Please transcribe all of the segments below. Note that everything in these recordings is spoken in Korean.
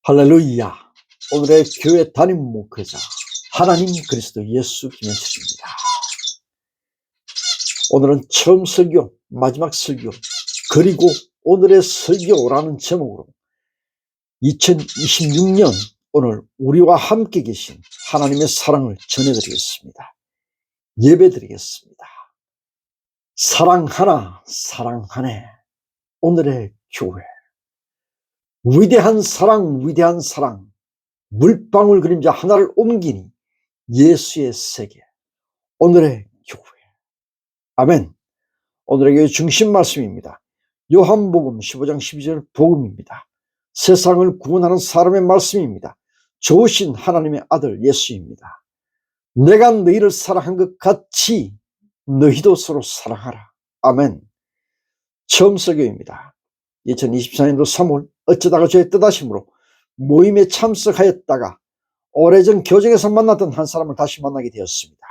할렐루야. 오늘의 교회 담임 목회자 하나님 그리스도 예수 김현철입니다. 오늘은 처음 설교, 마지막 설교, 그리고 오늘의 설교라는 제목으로 2026년 오늘 우리와 함께 계신 하나님의 사랑을 전해드리겠습니다. 예배드리겠습니다. 사랑하나 사랑하네. 오늘의 교회. 위대한 사랑, 위대한 사랑. 물방울 그림자 하나를 옮기니 예수의 세계. 오늘의 교회. 아멘. 오늘의 교회 중심 말씀입니다. 요한복음 15장 12절 복음입니다. 세상을 구원하는 사람의 말씀입니다. 좋으신 하나님의 아들 예수입니다. 내가 너희를 사랑한 것 같이 너희도 서로 사랑하라. 아멘. 처음 설교입니다. 2024년도 3월 어쩌다가 저의 뜻하심으로 모임에 참석하였다가 오래전 교정에서 만났던 한 사람을 다시 만나게 되었습니다.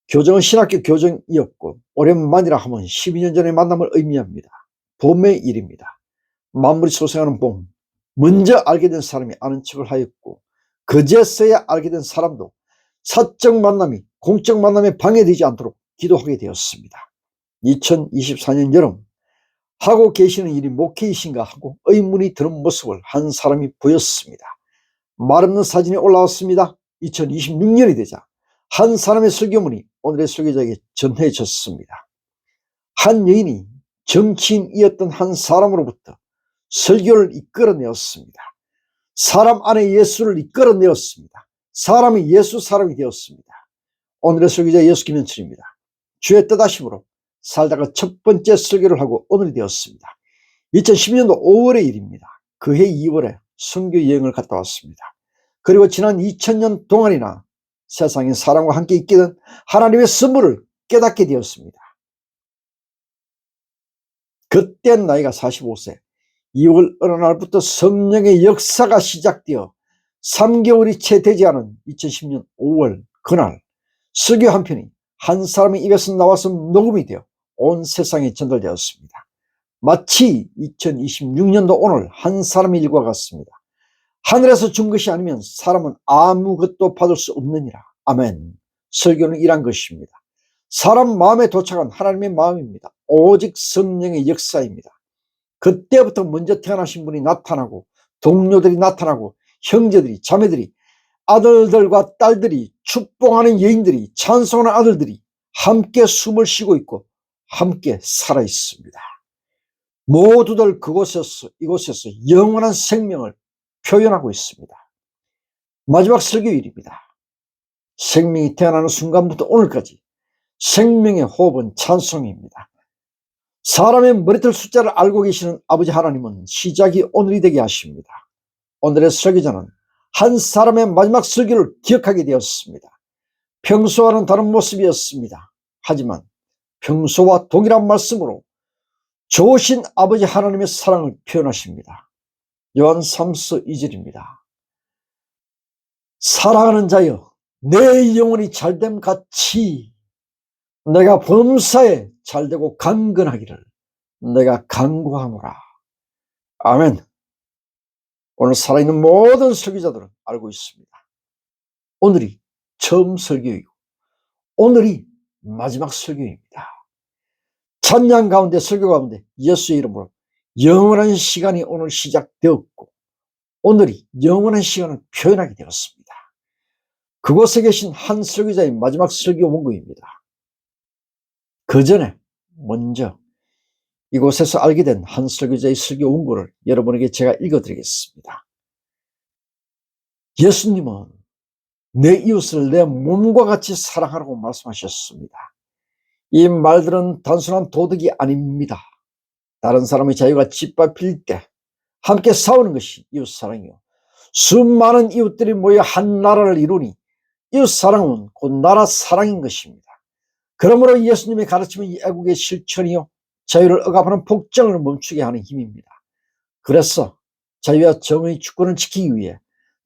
교정은 신학교 교정이었고 오랜만이라 하면 12년 전의 만남을 의미합니다. 봄의 일입니다. 만물이 소생하는 봄. 먼저 알게 된 사람이 아는 척을 하였고 그제서야 알게 된 사람도 사적 만남이 공적 만남에 방해되지 않도록 기도하게 되었습니다. 2024년 여름 하고 계시는 일이 목회이신가 하고 의문이 드는 모습을 한 사람이 보였습니다. 말 없는 사진이 올라왔습니다. 2026년이 되자 한 사람의 설교문이 오늘의 설교자에게 전해졌습니다. 한 여인이 정치인이었던 한 사람으로부터 설교를 이끌어내었습니다. 사람 안에 예수를 이끌어내었습니다. 사람이 예수 사람이 되었습니다. 오늘의 설교자 예수 김현철입니다. 주의 뜻하심으로 살다가 첫 번째 설교를 하고 오늘이 되었습니다. 2012년도 5월의 일입니다. 그해 2월에 선교 여행을 갔다 왔습니다. 그리고 지난 2000년 동안이나 세상에 사람과 함께 있게 된 하나님의 선물을 깨닫게 되었습니다. 그때 나이가 45세 2월 어느 날부터 성령의 역사가 시작되어 3개월이 채 되지 않은 2010년 5월 그날 설교 한 편이 한 사람의 입에서 나와서 녹음이 되어 온 세상에 전달되었습니다. 마치 2026년도 오늘 한 사람의 일과 같습니다. 하늘에서 준 것이 아니면 사람은 아무것도 받을 수 없느니라. 아멘. 설교는 이런 것입니다. 사람 마음에 도착한 하나님의 마음입니다. 오직 성령의 역사입니다. 그때부터 먼저 태어나신 분이 나타나고 동료들이 나타나고 형제들이 자매들이 아들들과 딸들이 축복하는 여인들이 찬송하는 아들들이 함께 숨을 쉬고 있고 함께 살아 있습니다. 모두들 그곳에서 이곳에서 영원한 생명을 표현하고 있습니다. 마지막 설교일입니다. 생명이 태어나는 순간부터 오늘까지 생명의 호흡은 찬송입니다. 사람의 머리털 숫자를 알고 계시는 아버지 하나님은 시작이 오늘이 되게 하십니다. 오늘의 설교자는 한 사람의 마지막 설교를 기억하게 되었습니다. 평소와는 다른 모습이었습니다. 하지만 평소와 동일한 말씀으로 좋으신 아버지 하나님의 사랑을 표현하십니다. 요한 3서 2절입니다. 사랑하는 자여 내 영혼이 잘됨 같이 내가 범사에 잘되고 강건하기를 내가 간구하노라. 아멘. 오늘 살아있는 모든 설교자들은 알고 있습니다. 오늘이 처음 설교이고 오늘이 마지막 설교입니다. 찬양 가운데 설교 가운데 예수의 이름으로 영원한 시간이 오늘 시작되었고 오늘이 영원한 시간을 표현하게 되었습니다. 그곳에 계신 한 설교자의 마지막 설교 원고입니다. 그 전에 먼저 이곳에서 알게 된 한 설교자의 설교 원고를 여러분에게 제가 읽어드리겠습니다. 예수님은 내 이웃을 내 몸과 같이 사랑하라고 말씀하셨습니다. 이 말들은 단순한 도덕이 아닙니다. 다른 사람의 자유가 짓밟힐 때 함께 싸우는 것이 이웃사랑이요. 수많은 이웃들이 모여 한 나라를 이루니 이웃사랑은 곧 나라 사랑인 것입니다. 그러므로 예수님의 가르침은 애국의 실천이요 자유를 억압하는 폭정을 멈추게 하는 힘입니다. 그래서 자유와 정의의 주권을 지키기 위해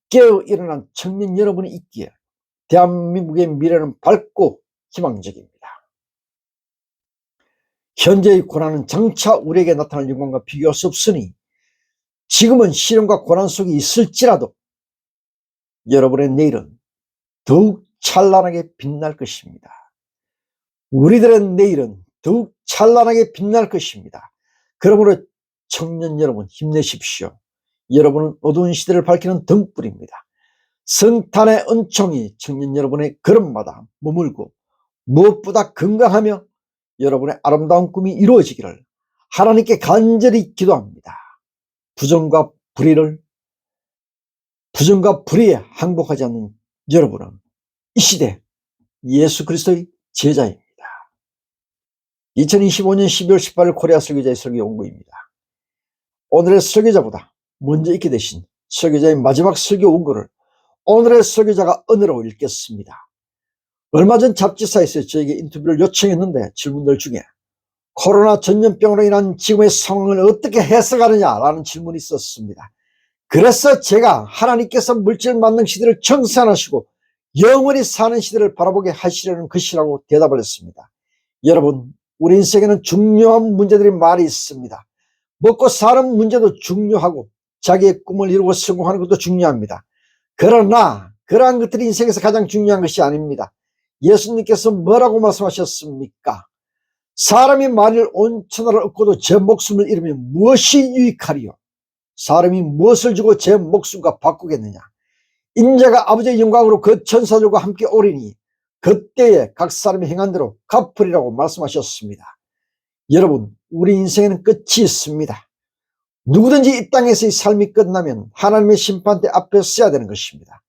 깨어 일어난 청년 여러분이 있기에 대한민국의 미래는 밝고 희망적입니다. 현재의 고난은 장차 우리에게 나타날 영광과 비교할 수 없으니 지금은 시련과 고난 속에 있을지라도 여러분의 내일은 더욱 찬란하게 빛날 것입니다. 우리들의 내일은 더욱 찬란하게 빛날 것입니다. 그러므로 청년 여러분, 힘내십시오. 여러분은 어두운 시대를 밝히는 등불입니다. 성탄의 은총이 청년 여러분의 걸음마다 머물고 무엇보다 건강하며 여러분의 아름다운 꿈이 이루어지기를 하나님께 간절히 기도합니다. 부정과 불의에 항복하지 않는 여러분은 이 시대 예수 그리스도의 제자입니다. 2025년 12월 18일 코리아 설교자의 설교 원고입니다. 오늘의 설교자보다 먼저 읽게 되신 설교자의 마지막 설교 원고를 오늘의 설교자가 은혜로 읽겠습니다. 얼마 전 잡지사에서 저에게 인터뷰를 요청했는데 질문들 중에 코로나 전염병으로 인한 지금의 상황을 어떻게 해석하느냐라는 질문이 있었습니다. 그래서 제가 하나님께서 물질 만능 시대를 청산하시고 영원히 사는 시대를 바라보게 하시려는 것이라고 대답을 했습니다. 여러분, 우리 인생에는 중요한 문제들이 많이 있습니다. 먹고 사는 문제도 중요하고 자기의 꿈을 이루고 성공하는 것도 중요합니다. 그러나 그러한 것들이 인생에서 가장 중요한 것이 아닙니다. 예수님께서 뭐라고 말씀하셨습니까? 사람이 만일 온 천하를 얻고도 제 목숨을 잃으면 무엇이 유익하리요? 사람이 무엇을 주고 제 목숨과 바꾸겠느냐? 인자가 아버지의 영광으로 그 천사들과 함께 오리니 그때에 각 사람이 행한 대로 갚으리라고 말씀하셨습니다. 여러분, 우리 인생에는 끝이 있습니다. 누구든지 이 땅에서의 삶이 끝나면 하나님의 심판대 앞에 서야 되는 것입니다.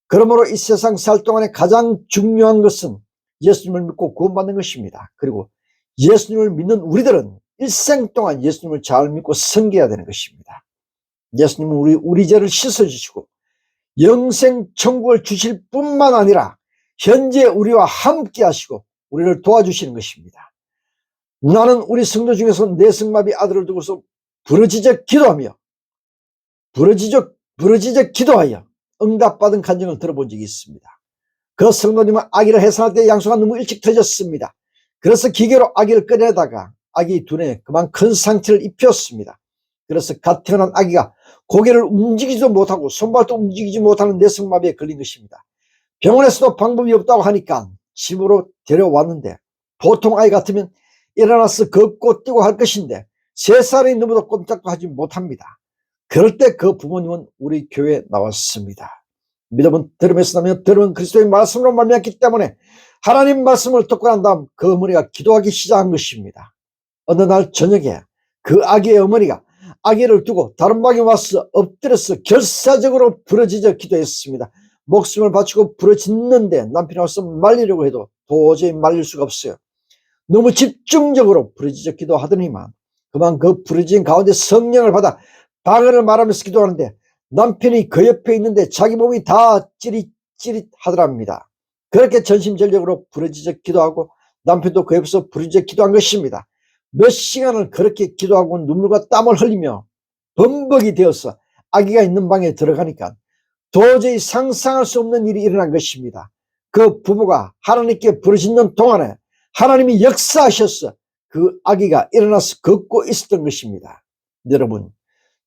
그러므로 이 세상 살 동안에 가장 중요한 것은 예수님을 믿고 구원받는 것입니다. 그리고 예수님을 믿는 우리들은 일생 동안 예수님을 잘 믿고 섬겨야 되는 것입니다. 예수님은 우리 죄를 씻어주시고 영생 천국을 주실 뿐만 아니라 현재 우리와 함께 하시고 우리를 도와주시는 것입니다. 나는 우리 성도 중에서 내성마비 아들을 두고서 부르짖어 기도하여 응답받은 간증을 들어본 적이 있습니다. 그 성도님은 아기를 해산할 때 양수가 너무 일찍 터졌습니다. 그래서 기계로 아기를 꺼내다가 아기 두뇌에 그만 큰 상처를 입혔습니다. 그래서 갓 태어난 아기가 고개를 움직이지도 못하고 손발도 움직이지 못하는 내성마비에 걸린 것입니다. 병원에서도 방법이 없다고 하니까 집으로 데려왔는데 보통 아이 같으면 일어나서 걷고 뛰고 할 것인데 3살이 넘어도 꼼짝도 하지 못합니다. 그럴 때 그 부모님은 우리 교회에 나왔습니다. 믿음은 들음에서 나며 들음은 그리스도의 말씀으로 말미암기 때문에 하나님 말씀을 듣고 난 다음 그 어머니가 기도하기 시작한 것입니다. 어느 날 저녁에 그 아기의 어머니가 아기를 두고 다른 방에 와서 엎드려서 결사적으로 부르짖어 기도했습니다. 목숨을 바치고 부르짖는데 남편이 와서 말리려고 해도 도저히 말릴 수가 없어요. 너무 집중적으로 부르짖어 기도하더니만 그만 그 부르짖은 가운데 성령을 받아 방언을 말하면서 기도하는데 남편이 그 옆에 있는데 자기 몸이 다 찌릿찌릿하더랍니다. 그렇게 전심전력으로 부르짖어 기도하고 남편도 그 옆에서 부르짖어 기도한 것입니다. 몇 시간을 그렇게 기도하고 눈물과 땀을 흘리며 범벅이 되어서 아기가 있는 방에 들어가니까 도저히 상상할 수 없는 일이 일어난 것입니다. 그 부부가 하나님께 부르짖는 동안에 하나님이 역사하셔서 그 아기가 일어나서 걷고 있었던 것입니다. 여러분,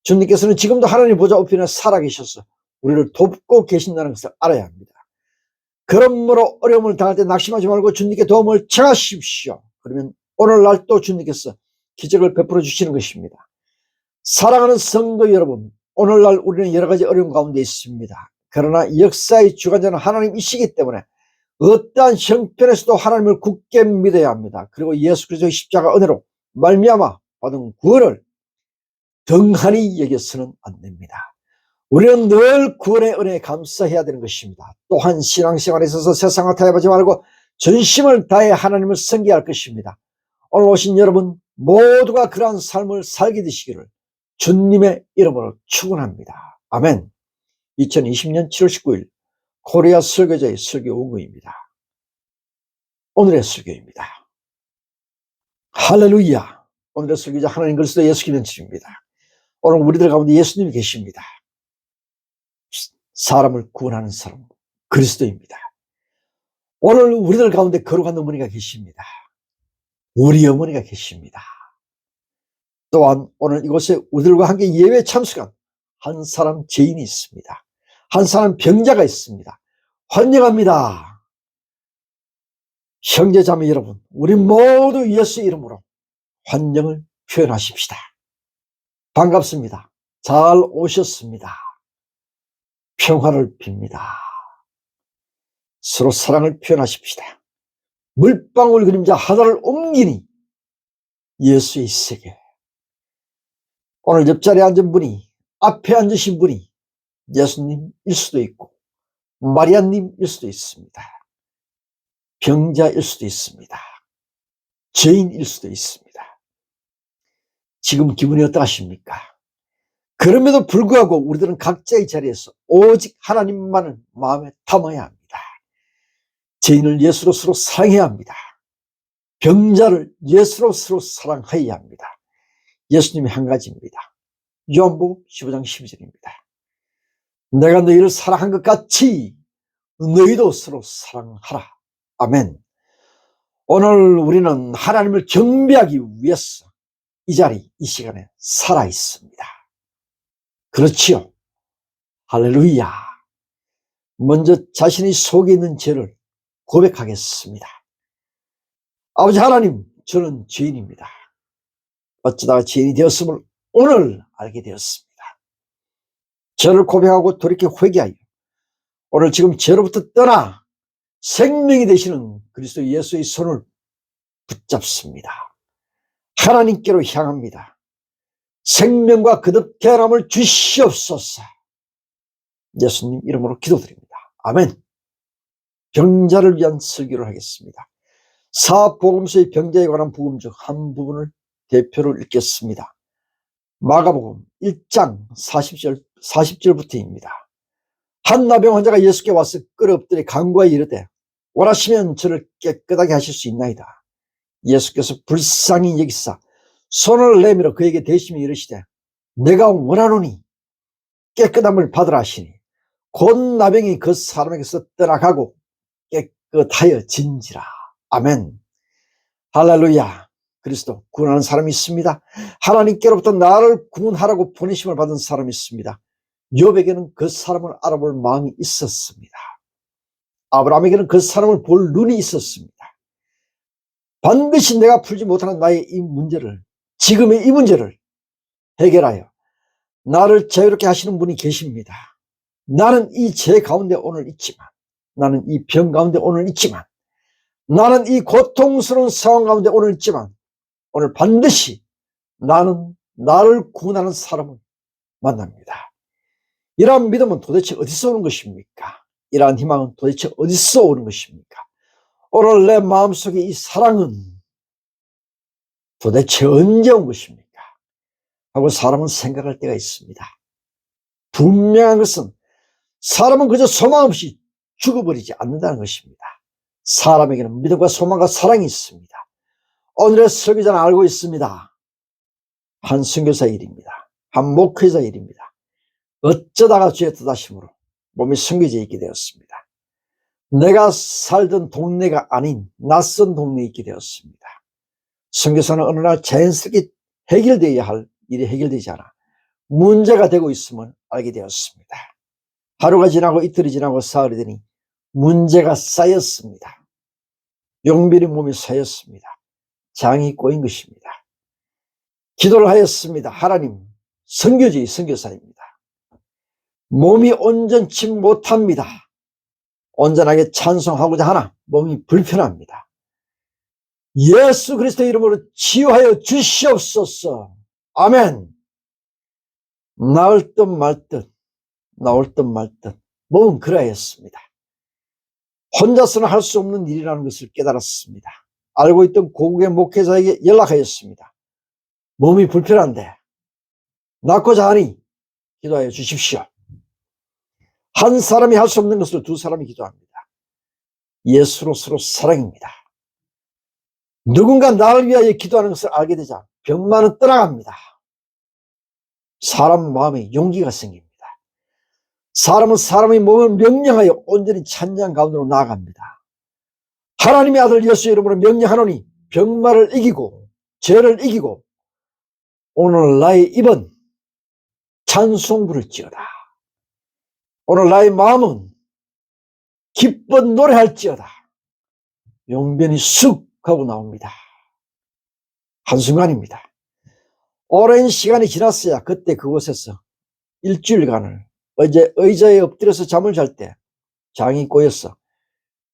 주님께서는 지금도 하나님 보좌 우편에 살아계셔서 우리를 돕고 계신다는 것을 알아야 합니다. 그러므로 어려움을 당할 때 낙심하지 말고 주님께 도움을 청하십시오. 그러면 오늘날 또 주님께서 기적을 베풀어 주시는 것입니다. 사랑하는 성도 여러분, 오늘날 우리는 여러 가지 어려움 가운데 있습니다. 그러나 역사의 주관자는 하나님이시기 때문에 어떠한 형편에서도 하나님을 굳게 믿어야 합니다. 그리고 예수 그리스도의 십자가 은혜로 말미암아 받은 구원을 등한히 여겨서는 안 됩니다. 우리는 늘 구원의 은혜에 감사해야 되는 것입니다. 또한 신앙생활에 있어서 세상을 타협하지 말고 전심을 다해 하나님을 섬겨야 할 것입니다. 오늘 오신 여러분 모두가 그러한 삶을 살게 되시기를 주님의 이름으로 축원합니다. 아멘. 2020년 7월 19일 코리아 설교자의 설교 원고입니다. 오늘의 설교입니다. 할렐루야. 오늘의 설교자 하나님 그리스도 예수 기념일입니다. 오늘 우리들 가운데 예수님이 계십니다. 사람을 구원하는 사람 그리스도입니다. 오늘 우리들 가운데 거룩한 어머니가 계십니다. 우리 어머니가 계십니다. 또한 오늘 이곳에 우리들과 함께 예배에 참석한 한 사람 죄인이 있습니다. 한 사람 병자가 있습니다. 환영합니다. 형제자매 여러분, 우리 모두 예수 이름으로 환영을 표현하십시다. 반갑습니다. 잘 오셨습니다. 평화를 빕니다. 서로 사랑을 표현하십시다. 물방울 그림자 하나를 옮기니 예수의 세계. 오늘 옆자리에 앉은 분이, 앞에 앉으신 분이 예수님일 수도 있고 마리아님일 수도 있습니다. 병자일 수도 있습니다. 죄인일 수도 있습니다. 지금 기분이 어떠하십니까? 그럼에도 불구하고 우리들은 각자의 자리에서 오직 하나님만을 마음에 담아야 합니다. 죄인을 예수로 서로 사랑해야 합니다. 병자를 예수로 서로 사랑해야 합니다. 예수님이 한 가지입니다. 요한복음 15장 12절입니다. 내가 너희를 사랑한 것 같이 너희도 서로 사랑하라. 아멘. 오늘 우리는 하나님을 경배하기 위해서 이 자리, 이 시간에 살아 있습니다. 그렇지요. 할렐루야. 먼저 자신의 속에 있는 죄를 고백하겠습니다. 아버지 하나님, 저는 죄인입니다. 어쩌다가 죄인이 되었음을 오늘 알게 되었습니다. 죄를 고백하고 돌이켜 회개하여 오늘 지금 죄로부터 떠나 생명이 되시는 그리스도 예수의 손을 붙잡습니다. 하나님께로 향합니다. 생명과 거듭 깨어남을 주시옵소서. 예수님 이름으로 기도드립니다. 아멘. 병자를 위한 설교를 하겠습니다. 사복음서의 병자에 관한 복음 중 한 부분을 대표로 읽겠습니다. 마가복음 1장 40절부터입니다. 한 나병 환자가 예수께 와서 끌어엎드려 간구하여 이르되 원하시면 저를 깨끗하게 하실 수 있나이다. 예수께서 불쌍히 여기사 손을 내밀어 그에게 대시며 이르시되 내가 원하노니 깨끗함을 받으라 하시니 곧 나병이 그 사람에게서 떠나가고 깨끗하여 진지라. 아멘. 할렐루야. 그리스도 구원하는 사람이 있습니다. 하나님께로부터 나를 구원하라고 보내심을 받은 사람이 있습니다. 욥에게는 그 사람을 알아볼 마음이 있었습니다. 아브라함에게는 그 사람을 볼 눈이 있었습니다. 반드시 내가 풀지 못하는 나의 이 문제를, 지금의 이 문제를 해결하여 나를 자유롭게 하시는 분이 계십니다. 나는 이 죄 가운데 오늘 있지만, 나는 이 병 가운데 오늘 있지만, 나는 이 고통스러운 상황 가운데 오늘 있지만, 오늘 반드시 나는 나를 구원하는 사람을 만납니다. 이러한 믿음은 도대체 어디서 오는 것입니까? 이러한 희망은 도대체 어디서 오는 것입니까? 오늘 내 마음속에 이 사랑은 도대체 언제 온 것입니까? 하고 사람은 생각할 때가 있습니다. 분명한 것은 사람은 그저 소망 없이 죽어버리지 않는다는 것입니다. 사람에게는 믿음과 소망과 사랑이 있습니다. 오늘의 설교자는 알고 있습니다. 한 선교사 일입니다. 한 목회자 일입니다. 어쩌다가 죄 떠다심으로 몸이 숨겨져 있게 되었습니다. 내가 살던 동네가 아닌 낯선 동네에 있게 되었습니다. 선교사는 어느 날 자연스럽게 해결되어야 할 일이 해결되지 않아 문제가 되고 있음을 알게 되었습니다. 하루가 지나고 이틀이 지나고 사흘이 되니 문제가 쌓였습니다. 용변이 몸에 쌓였습니다. 장이 꼬인 것입니다. 기도를 하였습니다. 하나님, 선교지의 선교사입니다. 몸이 온전치 못합니다. 온전하게 찬송하고자 하나 몸이 불편합니다. 예수 그리스도의 이름으로 치유하여 주시옵소서. 아멘. 나을 듯 말 듯, 나올 듯 말 듯 몸은 그러했습니다. 혼자서는 할 수 없는 일이라는 것을 깨달았습니다. 알고 있던 고국의 목회자에게 연락하였습니다. 몸이 불편한데 낫고자 하니 기도하여 주십시오. 한 사람이 할 수 없는 것을 두 사람이 기도합니다. 예수로 서로 사랑입니다. 누군가 나를 위하여 기도하는 것을 알게 되자 병만은 떠나갑니다. 사람 마음에 용기가 생깁니다. 사람은 사람의 몸을 명령하여 온전히 찬양 가운데로 나아갑니다. 하나님의 아들 예수의 이름으로 명령하노니 병마를 이기고 죄를 이기고 오늘 나의 입은 찬송 부를지어다. 오늘 나의 마음은 기뻐 노래할지어다. 용변이 쑥 하고 나옵니다. 한순간입니다. 오랜 시간이 지났어야 그때 그곳에서 일주일간을 어제 의자에 엎드려서 잠을 잘 때 장이 꼬여서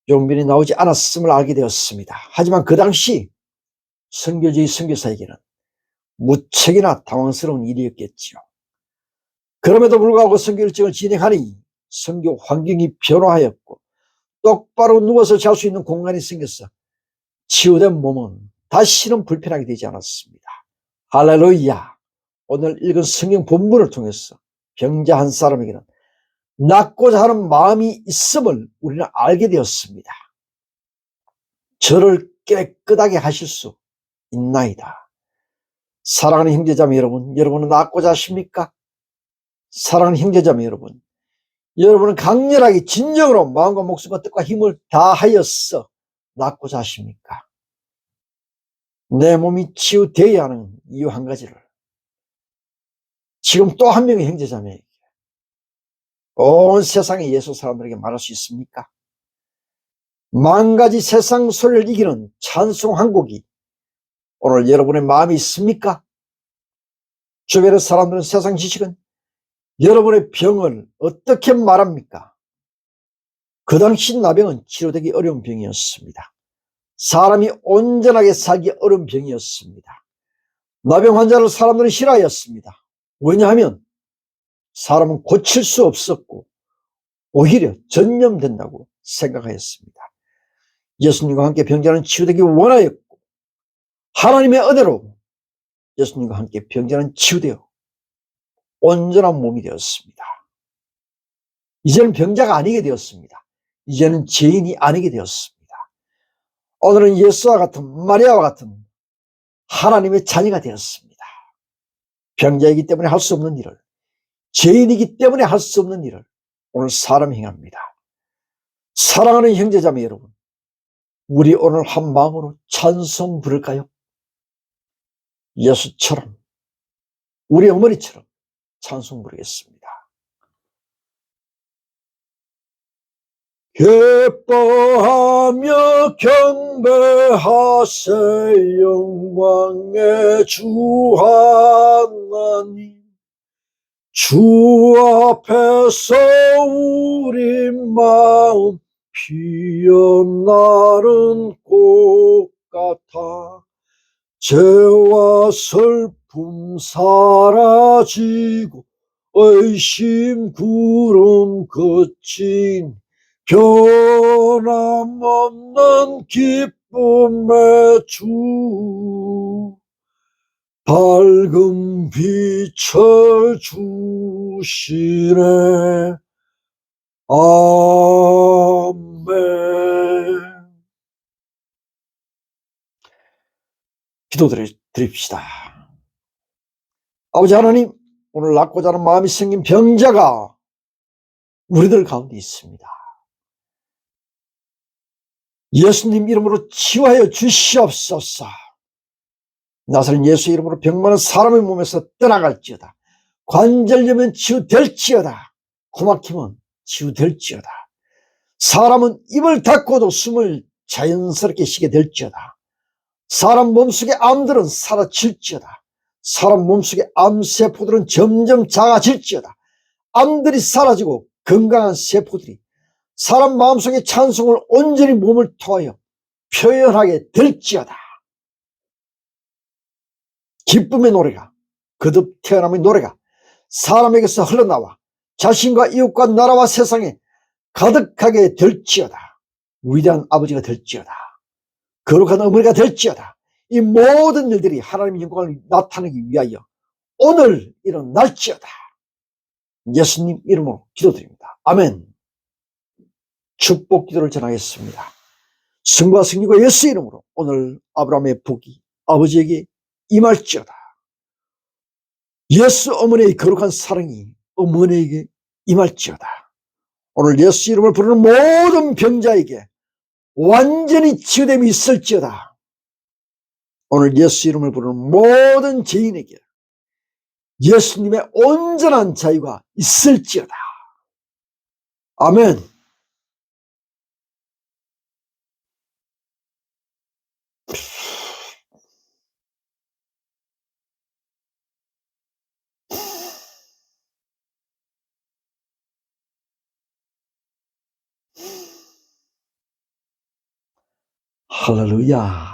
용변이 나오지 않았음을 알게 되었습니다. 하지만 그 당시 선교지의 선교사에게는 무척이나 당황스러운 일이었겠지요. 그럼에도 불구하고 선교 일정을 진행하니 선교 환경이 변화하였고 똑바로 누워서 잘 수 있는 공간이 생겨서 치유된 몸은 다시는 불편하게 되지 않았습니다. 할렐루야. 오늘 읽은 성경 본문을 통해서 병자 한 사람에게는 낫고자 하는 마음이 있음을 우리는 알게 되었습니다. 저를 깨끗하게 하실 수 있나이다. 사랑하는 형제자매 여러분, 여러분은 낫고자 하십니까? 사랑하는 형제자매 여러분, 여러분은 강렬하게 진정으로 마음과 목숨과 뜻과 힘을 다하여서 낫고자 하십니까? 내 몸이 치유되어야 하는 이유 한 가지를 지금 또 한 명의 형제자매에게 온 세상의 예수 사람들에게 말할 수 있습니까? 만 가지 세상 소리를 이기는 찬송 한 곡이 오늘 여러분의 마음이 있습니까? 주변의 사람들은, 세상 지식은 여러분의 병을 어떻게 말합니까? 그 당시 나병은 치료되기 어려운 병이었습니다. 사람이 온전하게 살기 어려운 병이었습니다. 나병 환자를 사람들은 싫어하였습니다. 왜냐하면 사람은 고칠 수 없었고 오히려 전염된다고 생각하였습니다. 예수님과 함께 병자는 치유되기 원하였고 하나님의 은혜로 예수님과 함께 병자는 치유되어 온전한 몸이 되었습니다. 이제는 병자가 아니게 되었습니다. 이제는 죄인이 아니게 되었습니다. 오늘은 예수와 같은, 마리아와 같은 하나님의 자녀가 되었습니다. 병자이기 때문에 할 수 없는 일을, 죄인이기 때문에 할 수 없는 일을 오늘 사람이 행합니다. 사랑하는 형제자매 여러분, 우리 오늘 한 마음으로 찬송 부를까요? 예수처럼, 우리 어머니처럼 찬송 부르겠습니다. 기뻐하며 경배하세 영광의 주 하나님, 주 앞에서 우리 마음 피어나는 꽃 같아 죄와 슬픔 사라지고 의심 구름 그친 변함없는 기쁨의 주, 밝은 빛을 주시네. 아멘. 기도드립시다. 아버지 하나님, 오늘 낫고자 하는 마음이 생긴 병자가 우리들 가운데 있습니다. 예수님 이름으로 치유하여 주시옵소서. 나사렛 예수 이름으로 병 많은 사람의 몸에서 떠나갈지어다. 관절염은 치유될지어다. 코막힘은 치유될지어다. 사람은 입을 닫고도 숨을 자연스럽게 쉬게 될지어다. 사람 몸속의 암들은 사라질지어다. 사람 몸속의 암세포들은 점점 작아질지어다. 암들이 사라지고 건강한 세포들이 사람 마음속의 찬송을 온전히 몸을 통하여 표현하게 될지어다. 기쁨의 노래가, 거듭 태어남의 노래가 사람에게서 흘러나와 자신과 이웃과 나라와 세상에 가득하게 될지어다. 위대한 아버지가 될지어다. 거룩한 어머니가 될지어다. 이 모든 일들이 하나님의 영광을 나타내기 위하여 오늘 일어날지어다. 예수님 이름으로 기도드립니다. 아멘. 축복 기도를 전하겠습니다. 성부와 성령과 예수 이름으로 오늘 아브라함의 복이 아버지에게 임할지어다. 예수 어머니의 거룩한 사랑이 어머니에게 임할지어다. 오늘 예수 이름을 부르는 모든 병자에게 완전히 치유됨이 있을지어다. 오늘 예수 이름을 부르는 모든 죄인에게 예수님의 온전한 자유가 있을지어다. 아멘. 할렐루야.